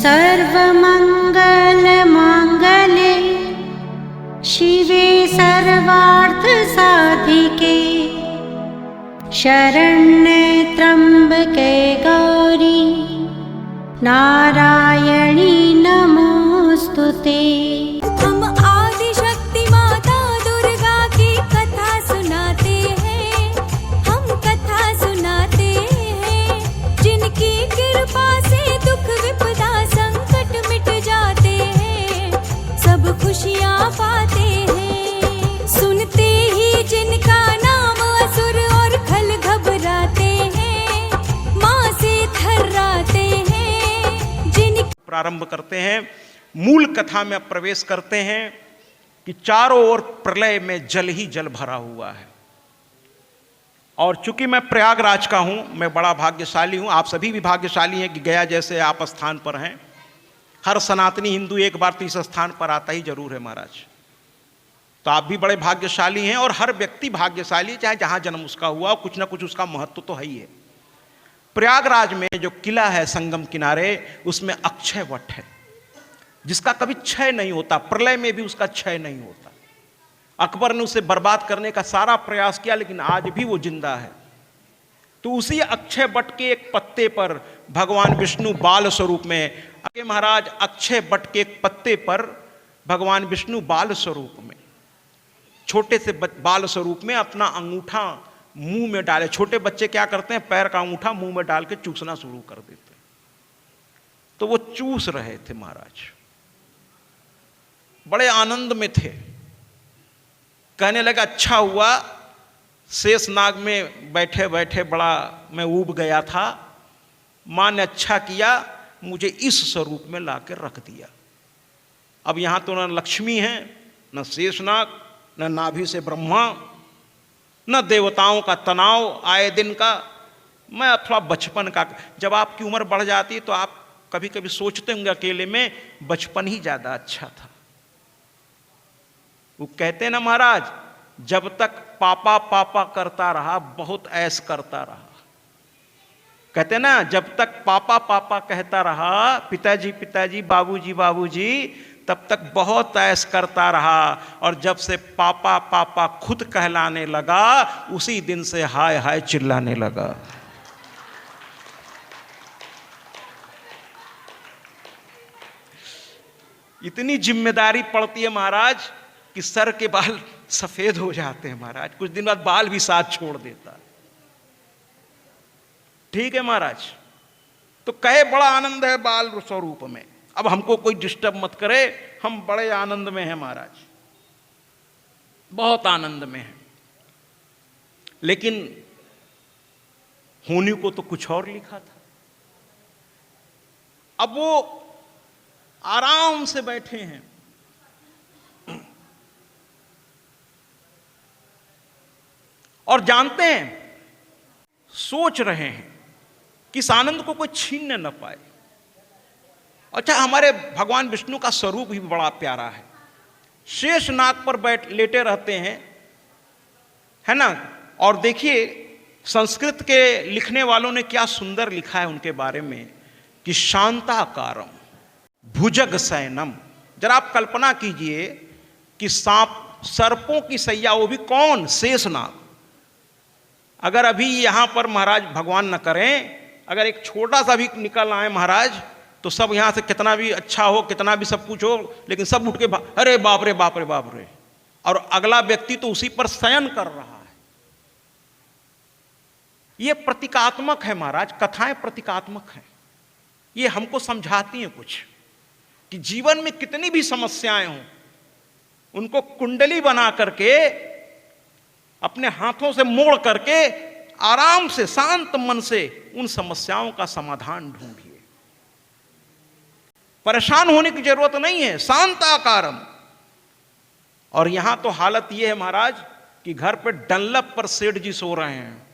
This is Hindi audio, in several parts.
सर्वमङ्गलमाङ्गल्ये शिवे सर्वार्थसाधिके शरण्ये त्र्यम्बके गौरी नारायणी नमोस्तुते। हम आदिशक्ति माता दुर्गा की कथा सुनाते हैं, हम कथा सुनाते हैं। जिनकी कृपा से दुख विपदा संकट मिट जाते हैं, सब खुशियाँ पाते हैं। सुनते ही जिनका नाम असुर और खल घबराते हैं, माँ से थर्राते हैं। प्रारंभ करते हैं, मूल कथा में प्रवेश करते हैं कि चारों ओर प्रलय में जल ही जल भरा हुआ है। और चूंकि मैं प्रयागराज का हूं, मैं बड़ा भाग्यशाली हूं, आप सभी भी भाग्यशाली हैं कि गया जैसे आप स्थान पर हैं। हर सनातनी हिंदू एक बार तो इस स्थान पर आता ही जरूर है महाराज। तो आप भी बड़े भाग्यशाली हैं और हर व्यक्ति भाग्यशाली, चाहे जहां जन्म उसका हुआ, कुछ ना कुछ उसका महत्व तो है ही है। प्रयागराज में जो किला है संगम किनारे, उसमें अक्षय वट है जिसका कभी क्षय नहीं होता, प्रलय में भी उसका क्षय नहीं होता। अकबर ने उसे बर्बाद करने का सारा प्रयास किया लेकिन आज भी वो जिंदा है। तो उसी अक्षय वट के एक पत्ते पर भगवान विष्णु बाल स्वरूप में, आगे महाराज अक्षय वट के एक पत्ते पर भगवान विष्णु बाल स्वरूप में, छोटे से बाल स्वरूप में अपना अंगूठा मुंह में डाले। छोटे बच्चे क्या करते हैं, पैर का अंगूठा मुंह में डाल के चूसना शुरू कर देते हैं। तो वो चूस रहे थे महाराज, बड़े आनंद में थे। कहने लगा अच्छा हुआ शेषनाग में बैठे बैठे बड़ा मैं ऊब गया था, मां ने अच्छा किया मुझे इस स्वरूप में लाकर रख दिया। अब यहां तो न लक्ष्मी है, न शेषनाग, न नाभि से ब्रह्मा, न देवताओं का तनाव आए दिन का। मैं थोड़ा बचपन का, जब आपकी उम्र बढ़ जाती है तो आप कभी कभी सोचते होंगे अकेले में, बचपन ही ज्यादा अच्छा था। वो कहते हैं ना महाराज, जब तक पापा पापा करता रहा बहुत ऐश करता रहा। कहते हैं ना, जब तक पापा पापा कहता रहा, पिताजी पिताजी, बाबूजी बाबूजी, तब तक बहुत ऐश करता रहा। और जब से पापा पापा खुद कहलाने लगा, उसी दिन से हाय हाय चिल्लाने लगा। इतनी जिम्मेदारी पड़ती है महाराज कि सर के बाल सफेद हो जाते हैं महाराज, कुछ दिन बाद बाल भी साथ छोड़ देता। ठीक है महाराज, तो कहे बड़ा आनंद है बाल स्वरूप में, अब हमको कोई डिस्टर्ब मत करे, हम बड़े आनंद में हैं महाराज, बहुत आनंद में हैं। लेकिन होनी को तो कुछ और लिखा था। अब वो आराम से बैठे हैं, और जानते हैं, सोच रहे हैं कि इस आनंद को कोई छीनने न पाए। अच्छा, हमारे भगवान विष्णु का स्वरूप भी बड़ा प्यारा है। शेष नाग पर लेटे रहते हैं, है ना। और देखिए संस्कृत के लिखने वालों ने क्या सुंदर लिखा है उनके बारे में कि शांताकारम भुजग शयनम। जरा आप कल्पना कीजिए कि सांप, सर्पों की सैया, वो भी कौन, शेषनाग। अगर अभी यहां पर महाराज भगवान न करें, अगर एक छोटा सा भी निकल आए महाराज, तो सब यहां से कितना भी अच्छा हो, कितना भी सब कुछ हो, लेकिन सब उठ के अरे बाप रे बाप रे बाप रे, और अगला व्यक्ति तो उसी पर शयन कर रहा है। ये प्रतीकात्मक है महाराज, कथाएं प्रतीकात्मक हैं। ये हमको समझाती हैं कुछ कि जीवन में कितनी भी समस्याएं हों, उनको कुंडली बना करके अपने हाथों से मोड़ करके आराम से शांत मन से उन समस्याओं का समाधान ढूंढिए। परेशान होने की जरूरत नहीं है, शांताकारम। और यहां तो हालत यह है महाराज कि घर पे डंलप पर सेठ जी सो रहे हैं,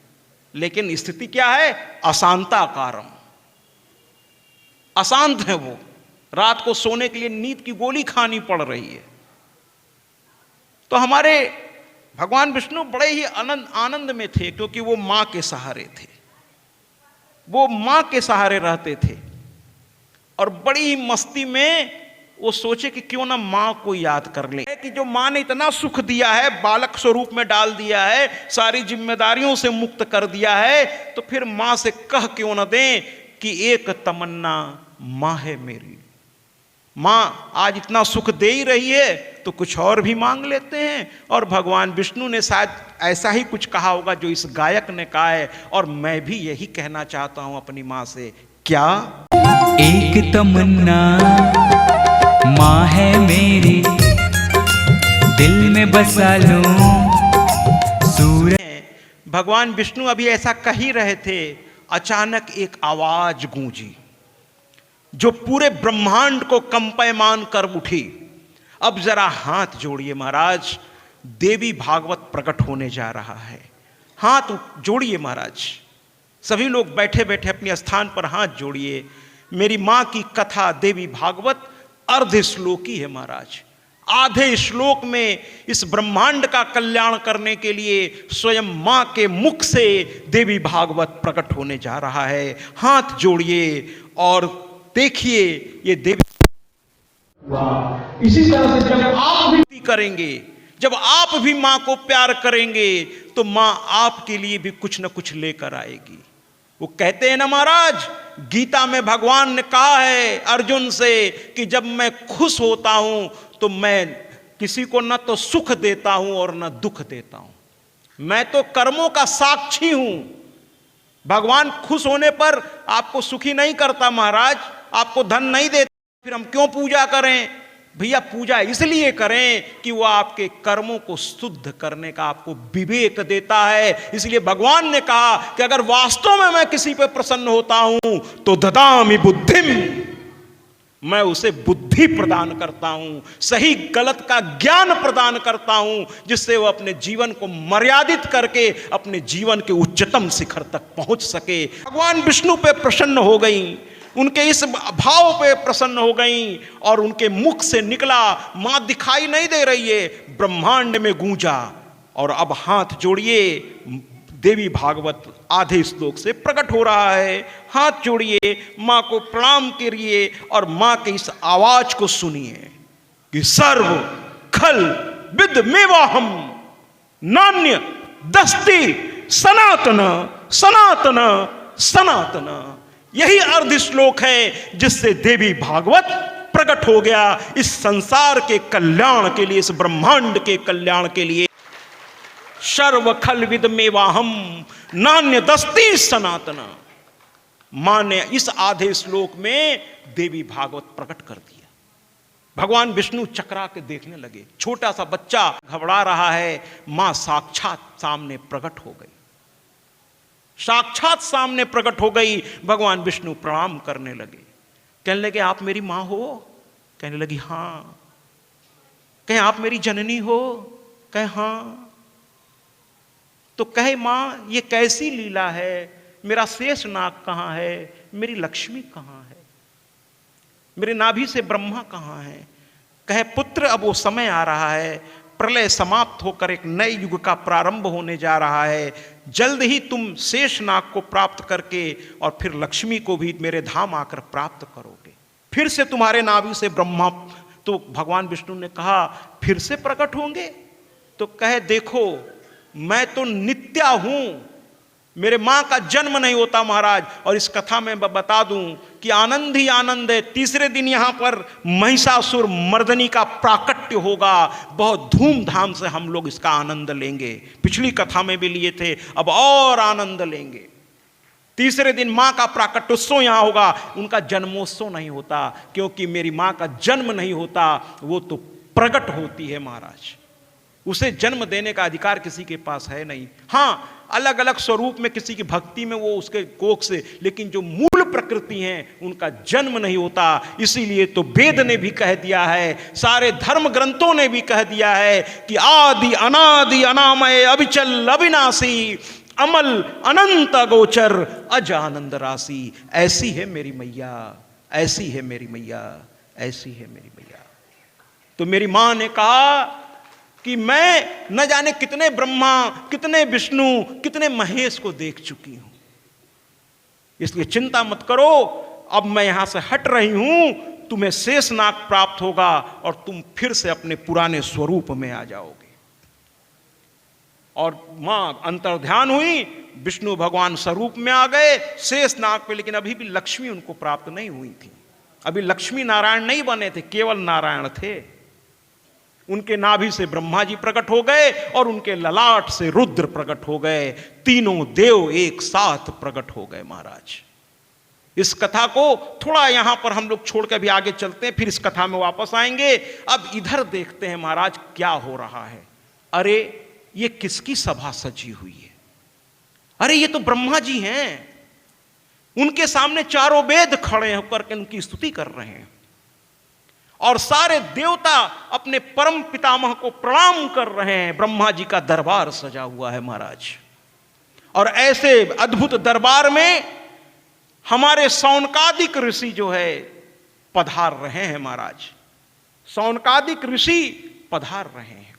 लेकिन स्थिति क्या है, अशांताकारम। अशांत है वो, रात को सोने के लिए नींद की गोली खानी पड़ रही है। तो हमारे भगवान विष्णु बड़े ही आनंद में थे, क्योंकि वो मां के सहारे थे, वो मां के सहारे रहते थे। और बड़ी ही मस्ती में वो सोचे कि क्यों ना माँ को याद कर ले, कि जो माँ ने इतना सुख दिया है, बालक स्वरूप में डाल दिया है, सारी जिम्मेदारियों से मुक्त कर दिया है, तो फिर माँ से कह क्यों ना दें कि एक तमन्ना माँ है मेरी। माँ आज इतना सुख दे ही रही है तो कुछ और भी मांग लेते हैं। और भगवान विष्णु ने शायद ऐसा ही कुछ कहा होगा जो इस गायक ने कहा है, और मैं भी यही कहना चाहता हूं अपनी माँ से। क्या? एक तमन्ना माँ है मेरी, दिल में बसा लूं सूरज। भगवान विष्णु अभी ऐसा कह ही रहे थे, अचानक एक आवाज गूंजी जो पूरे ब्रह्मांड को कंपयमान कर उठी। अब जरा हाथ जोड़िए महाराज, देवी भागवत प्रकट होने जा रहा है। हाथ जोड़िए महाराज, सभी लोग बैठे बैठे अपने स्थान पर हाथ जोड़िए। मेरी मां की कथा देवी भागवत अर्ध श्लोकी है महाराज। आधे श्लोक में इस ब्रह्मांड का कल्याण करने के लिए स्वयं मां के मुख से देवी भागवत प्रकट होने जा रहा है। हाथ जोड़िए और देखिए ये देवी। इसी तरह से जब आप भी करेंगे, जब आप भी मां को प्यार करेंगे, तो मां आपके लिए भी कुछ न कुछ लेकर आएगी। वो कहते हैं ना महाराज, गीता में भगवान ने कहा है अर्जुन से कि जब मैं खुश होता हूं तो मैं किसी को न तो सुख देता हूं और न दुख देता हूं। मैं तो कर्मों का साक्षी हूं। भगवान खुश होने पर आपको सुखी नहीं करता महाराज, आपको धन नहीं देता। फिर हम क्यों पूजा करें? भैया पूजा इसलिए करें कि वह आपके कर्मों को शुद्ध करने का आपको विवेक देता है। इसलिए भगवान ने कहा कि अगर वास्तव में मैं किसी पे प्रसन्न होता हूं तो ददामि बुद्धिम, मैं उसे बुद्धि प्रदान करता हूं, सही गलत का ज्ञान प्रदान करता हूं, जिससे वह अपने जीवन को मर्यादित करके अपने जीवन के उच्चतम शिखर तक पहुंच सके। भगवान विष्णु पे प्रसन्न हो गई, उनके इस भाव पे प्रसन्न हो गई, और उनके मुख से निकला, मां दिखाई नहीं दे रही है, ब्रह्मांड में गूंजा। और अब हाथ जोड़िए, देवी भागवत आधे श्लोक से प्रकट हो रहा है। हाथ जोड़िए, मां को प्रणाम करिए और मां के इस आवाज को सुनिए कि सर्व खल विद मेवाहम नान्य दस्ति सनातन सनातन सनातन। यही अर्ध श्लोक है जिससे देवी भागवत प्रकट हो गया इस संसार के कल्याण के लिए, इस ब्रह्मांड के कल्याण के लिए। सर्व खल विद मेवाहम नान्य दस्ति सनातन। मां ने इस आधे श्लोक में देवी भागवत प्रकट कर दिया। भगवान विष्णु चकरा के देखने लगे, छोटा सा बच्चा घबरा रहा है, मां साक्षात सामने प्रकट हो गई, साक्षात सामने प्रकट हो गई। भगवान विष्णु प्रणाम करने लगे, कहने लगे आप मेरी मां हो? कहने लगी हां। कहे आप मेरी जननी हो? कहे हां। तो कहे मां ये कैसी लीला है, मेरा शेष नाग कहां है, मेरी लक्ष्मी कहां है, मेरे नाभि से ब्रह्मा कहां है? कहे पुत्र अब वो समय आ रहा है, प्रलय समाप्त होकर एक नए युग का प्रारंभ होने जा रहा है। जल्द ही तुम शेष नाग को प्राप्त करके और फिर लक्ष्मी को भी मेरे धाम आकर प्राप्त करोगे। फिर से तुम्हारे नाभि से ब्रह्मा। तो भगवान विष्णु ने कहा फिर से प्रकट होंगे? तो कहे देखो मैं तो नित्या हूं, मेरे मां का जन्म नहीं होता महाराज। और इस कथा में बता दूं कि आनंद ही आनंद है। तीसरे दिन यहां पर महिषासुर मर्दनी का प्राकट्य होगा, बहुत धूमधाम से हम लोग इसका आनंद लेंगे। पिछली कथा में भी लिए थे, अब और आनंद लेंगे। तीसरे दिन मां का प्राकट्योत्सव यहां होगा। उनका जन्मोत्सव नहीं होता, क्योंकि मेरी मां का जन्म नहीं होता, वो तो प्रकट होती है महाराज। उसे जन्म देने का अधिकार किसी के पास है नहीं। हाँ, अलग अलग स्वरूप में किसी की भक्ति में वो उसके कोख से, लेकिन जो मूल प्रकृति है उनका जन्म नहीं होता। इसीलिए तो वेद ने भी कह दिया है, सारे धर्म ग्रंथों ने भी कह दिया है कि आदि अनादि अनामय अविचल अविनाशी अमल अनंत गोचर अजानंद राशि। ऐसी है मेरी मैया, ऐसी है मेरी मैया, ऐसी है मेरी मैया। तो मेरी मां ने कहा कि मैं न जाने कितने ब्रह्मा, कितने विष्णु, कितने महेश को देख चुकी हूं, इसलिए चिंता मत करो, अब मैं यहां से हट रही हूं, तुम्हें शेषनाग प्राप्त होगा और तुम फिर से अपने पुराने स्वरूप में आ जाओगे। और मां अंतर्ध्यान हुई, विष्णु भगवान स्वरूप में आ गए शेषनाग पे, लेकिन अभी भी लक्ष्मी उनको प्राप्त नहीं हुई थी। अभी लक्ष्मी नारायण नहीं बने थे, केवल नारायण थे। उनके नाभि से ब्रह्मा जी प्रकट हो गए और उनके ललाट से रुद्र प्रकट हो गए। तीनों देव एक साथ प्रकट हो गए महाराज। इस कथा को थोड़ा यहां पर हम लोग छोड़ के भी आगे चलते हैं, फिर इस कथा में वापस आएंगे। अब इधर देखते हैं महाराज क्या हो रहा है। अरे ये किसकी सभा सजी हुई है? अरे ये तो ब्रह्मा जी हैं। उनके सामने चारों वेद खड़े होकर के उनकी स्तुति कर रहे हैं और सारे देवता अपने परम पितामह को प्रणाम कर रहे हैं। ब्रह्मा जी का दरबार सजा हुआ है महाराज। और ऐसे अद्भुत दरबार में हमारे शौनकादिक ऋषि जो है पधार रहे हैं महाराज। शौनकादिक ऋषि पधार रहे हैं।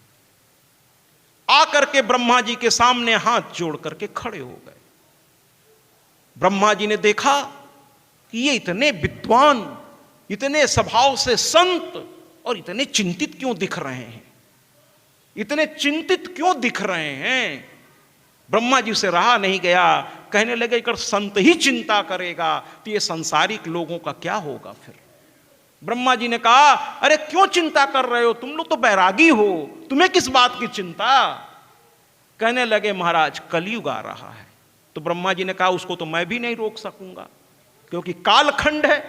आकर के ब्रह्मा जी के सामने हाथ जोड़ करके खड़े हो गए। ब्रह्मा जी ने देखा कि ये इतने विद्वान, इतने स्वभाव से संत और इतने चिंतित क्यों दिख रहे हैं? इतने चिंतित क्यों दिख रहे हैं? ब्रह्मा जी से रहा नहीं गया। कहने लगे अगर संत ही चिंता करेगा तो ये संसारिक लोगों का क्या होगा फिर? ब्रह्मा जी ने कहा अरे क्यों चिंता कर रहे हो? तुम लोग तो बैरागी हो, तुम्हें किस बात की चिंता? कहने लगे महाराज कलयुग आ रहा है। तो ब्रह्मा जी ने कहा उसको तो मैं भी नहीं रोक सकूंगा, क्योंकि कालखंड है,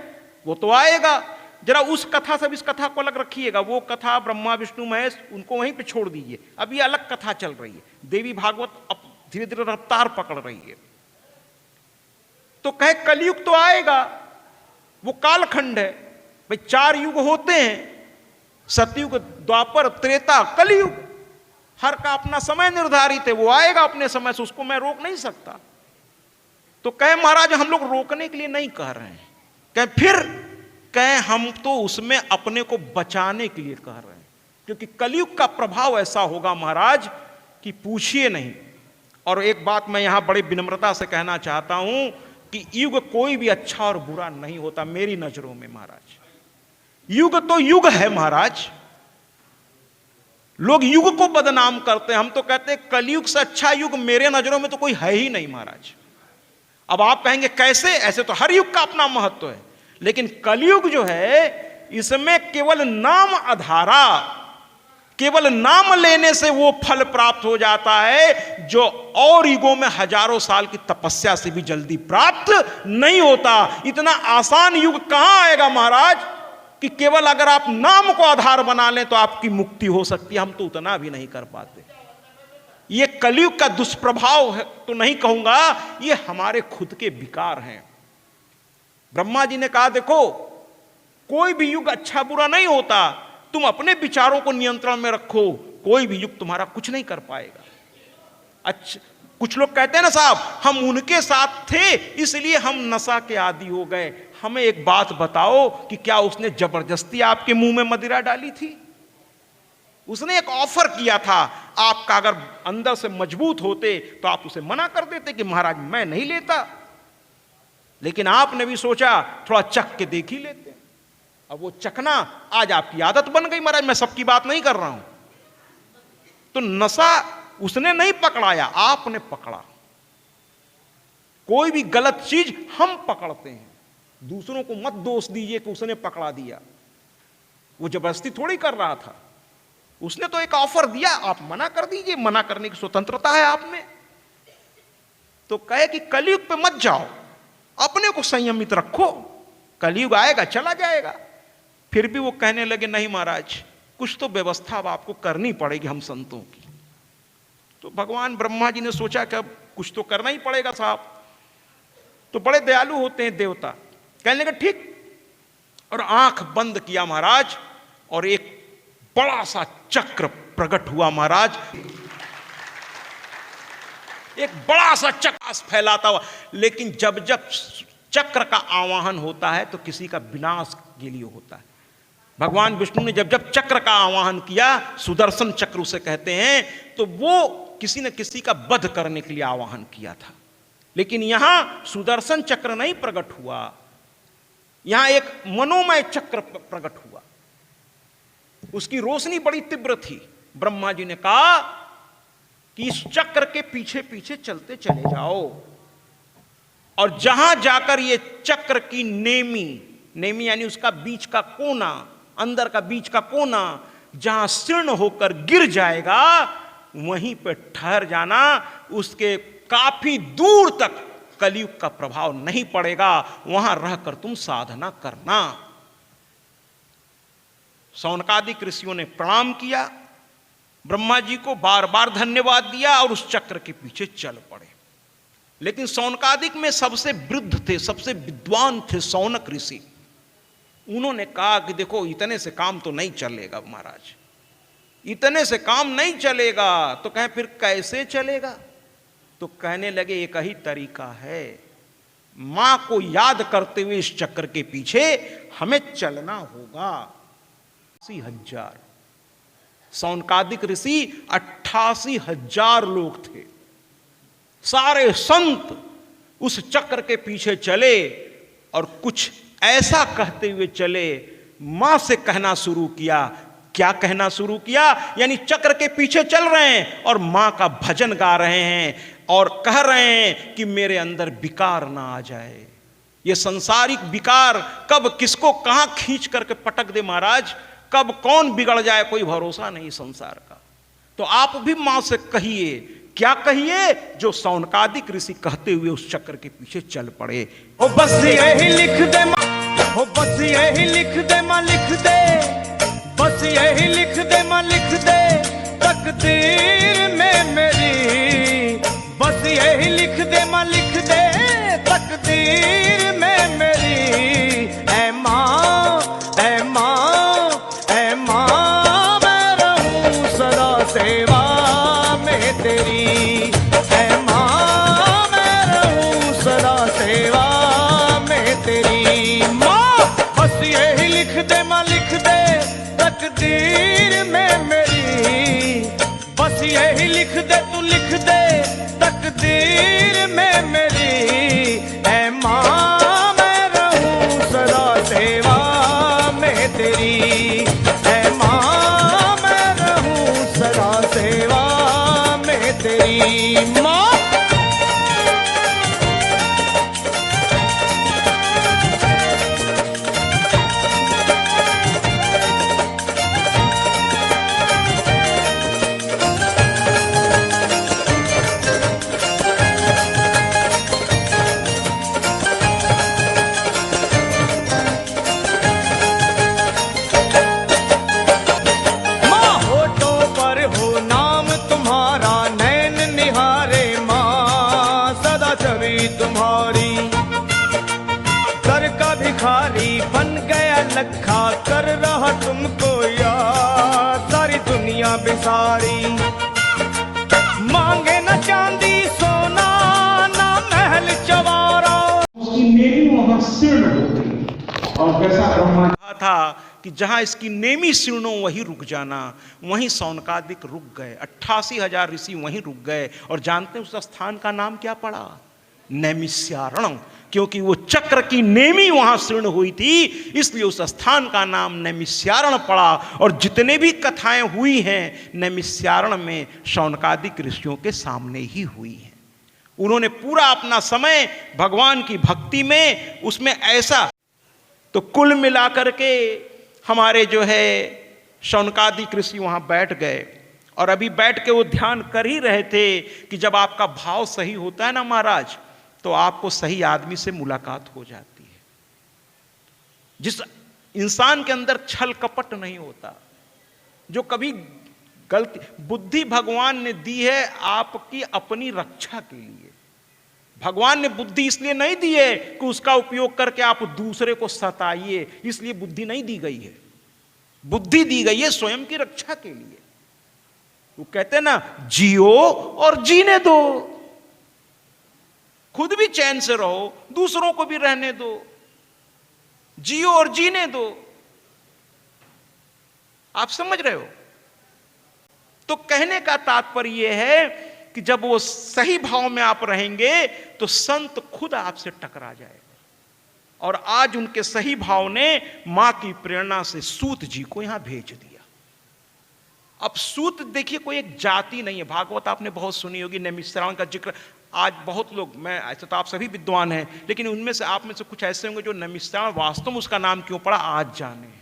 वो तो आएगा। जरा उस कथा से इस कथा को अलग रखिएगा। वो कथा ब्रह्मा विष्णु महेश उनको वहीं पे छोड़ दीजिए। अब ये अलग कथा चल रही है। देवी भागवत अब धीरे धीरे रफ्तार पकड़ रही है। तो कहे कलयुग तो आएगा, वो कालखंड है। भाई 4 युग होते हैं, सतयुग, द्वापर, त्रेता, कलयुग। हर का अपना समय निर्धारित है, वो आएगा अपने समय से, उसको मैं रोक नहीं सकता। तो कहे महाराज हम लोग रोकने के लिए नहीं कह रहे हैं। कहे फिर कहे हम तो उसमें अपने को बचाने के लिए कह रहे हैं, क्योंकि कलयुग का प्रभाव ऐसा होगा महाराज कि पूछिए नहीं। और एक बात मैं यहां बड़ी विनम्रता से कहना चाहता हूं कि युग कोई भी अच्छा और बुरा नहीं होता मेरी नजरों में महाराज। युग तो युग है महाराज। लोग युग को बदनाम करते हैं, हम तो कहते हैं कलयुग से अच्छा युग मेरे नजरों में तो कोई है ही नहीं महाराज। अब आप कहेंगे कैसे? ऐसे तो हर युग का अपना महत्व है, लेकिन कलयुग जो है इसमें केवल नाम आधारा, केवल नाम लेने से वो फल प्राप्त हो जाता है जो और युगों में हजारों साल की तपस्या से भी जल्दी प्राप्त नहीं होता। इतना आसान युग कहां आएगा महाराज कि केवल अगर आप नाम को आधार बना लें तो आपकी मुक्ति हो सकती है। हम तो उतना भी नहीं कर पाते। ये कलयुग का दुष्प्रभाव है तो नहीं कहूंगा, ये हमारे खुद के विकार हैं। ब्रह्मा जी ने कहा देखो कोई भी युग अच्छा बुरा नहीं होता, तुम अपने विचारों को नियंत्रण में रखो, कोई भी युग तुम्हारा कुछ नहीं कर पाएगा। अच्छा, कुछ लोग कहते हैं ना साहब हम उनके साथ थे इसलिए हम नशा के आदी हो गए। हमें एक बात बताओ कि क्या उसने जबरदस्ती आपके मुंह में मदिरा डाली थी? उसने एक ऑफर किया था, आपका अगर अंदर से मजबूत होते तो आप उसे मना कर देते कि महाराज मैं नहीं लेता, लेकिन आपने भी सोचा थोड़ा चख के देख ही लेते। अब वो चखना आज आपकी आदत बन गई महाराज। मैं सबकी बात नहीं कर रहा हूं। तो नशा उसने नहीं पकड़ाया, आपने पकड़ा। कोई भी गलत चीज हम पकड़ते हैं, दूसरों को मत दोष दीजिए कि उसने पकड़ा दिया। वो जबरदस्ती थोड़ी कर रहा था, उसने तो एक ऑफर दिया, आप मना कर दीजिए, मना करने की स्वतंत्रता है आप में। तो कहे कि कलयुग पे मत जाओ, अपने को संयमित रखो, कलयुग आएगा चला जाएगा। फिर भी वो कहने लगे नहीं महाराज कुछ तो व्यवस्था अब आपको करनी पड़ेगी हम संतों की। तो भगवान ब्रह्मा जी ने सोचा कि अब कुछ तो करना ही पड़ेगा साहब। तो बड़े दयालु होते हैं देवता, कहने लगे ठीक। और आंख बंद किया महाराज और एक बड़ा सा चक्र प्रकट हुआ महाराज। एक बड़ा सा चक्र फैलाता हुआ, लेकिन जब जब चक्र का आवाहन होता है तो किसी का विनाश के लिए होता है। भगवान विष्णु ने जब जब चक्र का आवाहन किया, सुदर्शन चक्र उसे कहते हैं, तो वो किसी न किसी का वध करने के लिए आवाहन किया था। लेकिन यहां सुदर्शन चक्र नहीं प्रकट हुआ, यहां एक मनोमय चक्र प्रकट हुआ, उसकी रोशनी बड़ी तीव्र थी। ब्रह्मा जी ने कहा कि इस चक्र के पीछे पीछे चलते चले जाओ, और जहां जाकर ये चक्र की नेमी यानी उसका बीच का कोना, अंदर का बीच का कोना जहां शीर्ण होकर गिर जाएगा, वहीं पे ठहर जाना। उसके काफी दूर तक कलयुग का प्रभाव नहीं पड़ेगा, वहां रहकर तुम साधना करना। शौनकादिक ऋषियों ने प्रणाम किया, ब्रह्मा जी को बार बार धन्यवाद दिया और उस चक्र के पीछे चल पड़े। लेकिन शौनकादिक में सबसे वृद्ध थे, सबसे विद्वान थे शौनक ऋषि। उन्होंने कहा कि देखो, इतने से काम तो नहीं चलेगा महाराज, इतने से काम नहीं चलेगा। तो कहें फिर कैसे चलेगा? तो कहने लगे एक ही तरीका है, मां को याद करते हुए इस चक्र के पीछे हमें चलना होगा। 88,000 शौनकादिक ऋषि 88,000 लोग थे। सारे संत उस चक्र के पीछे चले और कुछ ऐसा कहते हुए चले। मां से कहना शुरू किया। क्या कहना शुरू किया? यानी चक्र के पीछे चल रहे हैं और मां का भजन गा रहे हैं और कह रहे हैं कि मेरे अंदर विकार ना आ जाए। ये संसारिक विकार कब किसको कहां खींच करके पटक दे महाराज, कब कौन बिगड़ जाए, कोई भरोसा नहीं संसार का। तो आप भी मां से कहिए। क्या कहिए? जो शौनकादिक ऋषि कहते हुए उस चक्र के पीछे चल पड़े। ओ बस यही लिख दे मां, ओ बस यही लिख दे मां, लिख दे, बस यही लिख दे मां, लिख दे तकदीर में मेरी। बस यही लिख दे मां, लिख दे तकदीर में मेरी। ऐ मां, ऐ मां, ऐ मां, मैं रहूं सदा सेवा में तेरी। ऐ मां, मैं रहूं सदा सेवा में तेरी। मां, बस यही लिख दे मां, लिख दे तकदीर में मेरी। बस यही लिख दे, तू लिख दे तकदीर में मेरी। ऐ मां, मैं रहूं सदा सेवा में तेरी। ऐ मां, मैं रहूं सदा सेवा में तेरी। मां, बन गया लखा कर रहा तुमको याद, सारी दुनिया बेसारी। मांगे न चांदी सोना, ना महल चवारा। उसकी नेमी वहां शीर्ण हो गई। और जैसा ब्रह्मा कहा था कि जहां इसकी नेमी शीर्ण वहीं रुक जाना, वहीं शौनकादिक रुक गए। 88,000 ऋषि वहीं रुक गए। और जानते हैं उस स्थान का नाम क्या पड़ा? नैमिषारण्य। क्योंकि वो चक्र की नेमी वहां शीर्ण हुई थी, इसलिए उस स्थान का नाम नैमिषारण्य पड़ा। और जितने भी कथाएं हुई हैं नैमिषारण्य में, शौनकादिक ऋषियों के सामने ही हुई हैं। उन्होंने पूरा अपना समय भगवान की भक्ति में उसमें ऐसा। तो कुल मिलाकर के हमारे जो है शौनकादिक ऋषि वहां बैठ गए और अभी बैठ के वो ध्यान कर ही रहे थे कि जब आपका भाव सही होता है ना महाराज, तो आपको सही आदमी से मुलाकात हो जाती है। जिस इंसान के अंदर छल कपट नहीं होता, जो कभी गलती, बुद्धि भगवान ने दी है आपकी अपनी रक्षा के लिए। भगवान ने बुद्धि इसलिए नहीं दी है कि उसका उपयोग करके आप दूसरे को सताइए, इसलिए बुद्धि नहीं दी गई है। बुद्धि दी गई है स्वयं की रक्षा के लिए। वो कहते हैं ना, जियो और जीने दो, खुद भी चैन से रहो, दूसरों को भी रहने दो। जियो और जीने दो। आप समझ रहे हो? तो कहने का तात्पर्य यह है कि जब वो सही भाव में आप रहेंगे तो संत खुद आपसे टकरा जाएगा। और आज उनके सही भाव ने मां की प्रेरणा से सूत जी को यहां भेज दिया। अब सूत देखिए कोई एक जाति नहीं है। भागवत आपने बहुत सुनी होगी, नैमिषारण्य का जिक्र आज बहुत लोग, मैं ऐसे तो आप सभी विद्वान हैं, लेकिन उनमें से आप में से कुछ ऐसे होंगे जो नैमिषारण्य वास्तव में उसका नाम क्यों पड़ा आज जाने।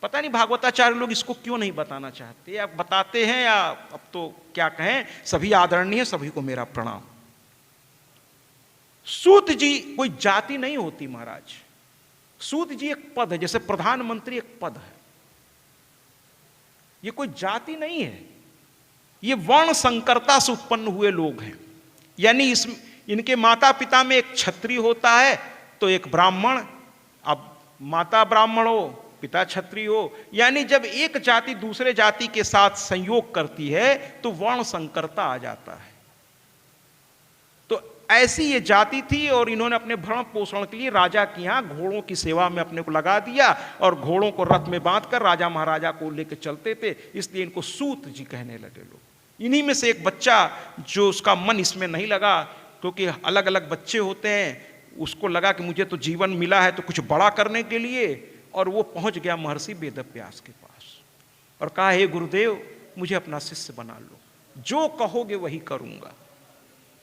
पता नहीं भागवताचार्य लोग इसको क्यों नहीं बताना चाहते, या बताते हैं या अब तो क्या कहें, सभी आदरणीय, सभी को मेरा प्रणाम। सूत जी कोई जाति नहीं होती महाराज। सूत जी एक पद है, जैसे प्रधानमंत्री एक पद है, ये कोई जाति नहीं है। ये वर्ण संकरता से उत्पन्न हुए लोग हैं। यानी इनके माता पिता में एक क्षत्रिय होता है तो एक ब्राह्मण, अब माता ब्राह्मण हो पिता क्षत्रिय हो, यानी जब एक जाति दूसरे जाति के साथ संयोग करती है तो वर्ण संकरता आ जाता है। तो ऐसी ये जाति थी और इन्होंने अपने भरण पोषण के लिए राजा के यहां घोड़ों की सेवा में अपने को लगा दिया और घोड़ों को रथ में बांधकर राजा महाराजा को लेकर चलते थे, इसलिए इनको सूत जी कहने लगे लोग। इन्हीं में से एक बच्चा जो उसका मन इसमें नहीं लगा, क्योंकि अलग अलग बच्चे होते हैं, उसको लगा कि मुझे तो जीवन मिला है तो कुछ बड़ा करने के लिए, और वो पहुंच गया महर्षि वेदव्यास के पास और कहा, हे गुरुदेव मुझे अपना शिष्य बना लो, जो कहोगे वही करूंगा,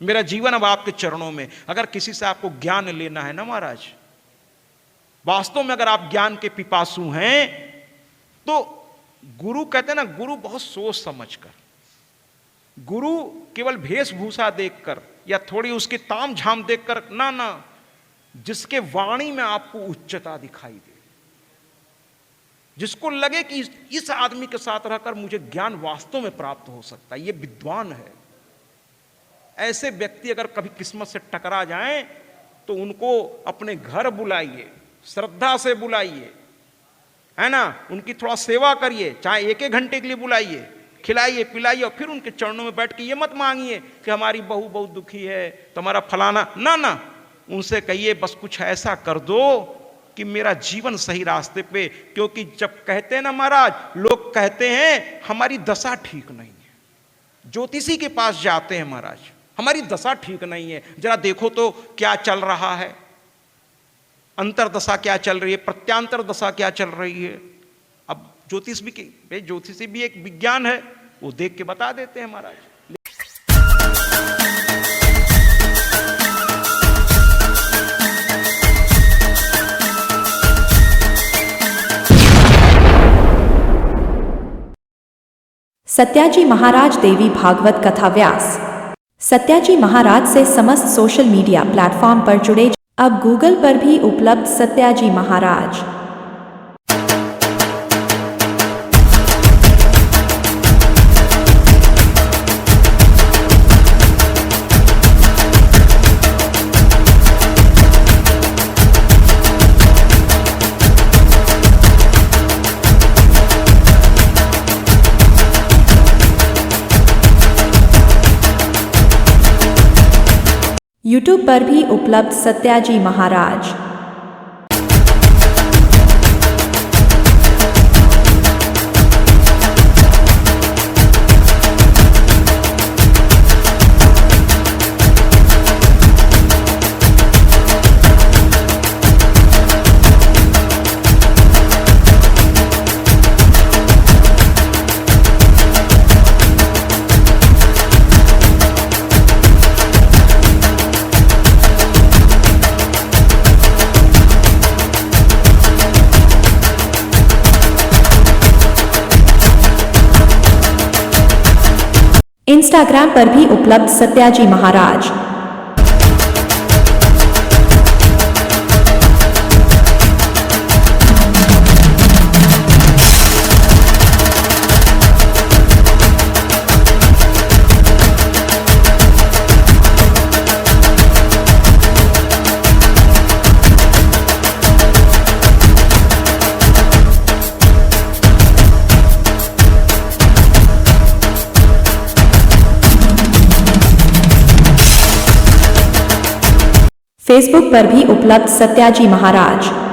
मेरा जीवन अब आपके चरणों में। अगर किसी से आपको ज्ञान लेना है ना महाराज, वास्तव में अगर आप ज्ञान के पिपासु हैं तो गुरु कहते हैं ना, गुरु बहुत सोच समझ कर, गुरु केवल वेशभूषा देखकर या थोड़ी उसकी ताम झाम देखकर ना, जिसके वाणी में आपको उच्चता दिखाई दे, जिसको लगे कि इस आदमी के साथ रहकर मुझे ज्ञान वास्तव में प्राप्त हो सकता है, ये विद्वान है। ऐसे व्यक्ति अगर कभी किस्मत से टकरा जाएं तो उनको अपने घर बुलाइए, श्रद्धा से बुलाइए, है ना, उनकी थोड़ा सेवा करिए, चाहे 1-1 घंटे के लिए बुलाइए, खिलाइए पिलाइए, और फिर उनके चरणों में बैठ के ये मत मांगिए कि हमारी बहू बहुत दुखी है, तुम्हारा फलाना, ना, उनसे कहिए बस कुछ ऐसा कर दो कि मेरा जीवन सही रास्ते पे। क्योंकि जब कहते हैं ना महाराज, लोग कहते हैं हमारी दशा ठीक नहीं है, ज्योतिषी के पास जाते हैं महाराज, हमारी दशा ठीक नहीं है, जरा देखो तो क्या चल रहा है, अंतरदशा क्या चल रही है, प्रत्यांतर दशा क्या चल रही है। अब ज्योतिषी भी एक विज्ञान है, वो देख के बता देते हैं महाराज। सत्याजी महाराज देवी भागवत कथा व्यास। सत्याजी महाराज से समस्त सोशल मीडिया प्लेटफॉर्म पर जुड़े। अब गूगल पर भी उपलब्ध सत्याजी महाराज। यूट्यूब पर भी उपलब्ध सत्याजी महाराज। इंस्टाग्राम पर भी उपलब्ध सत्याजी महाराज। फेसबुक पर भी उपलब्ध सत्याजी महाराज।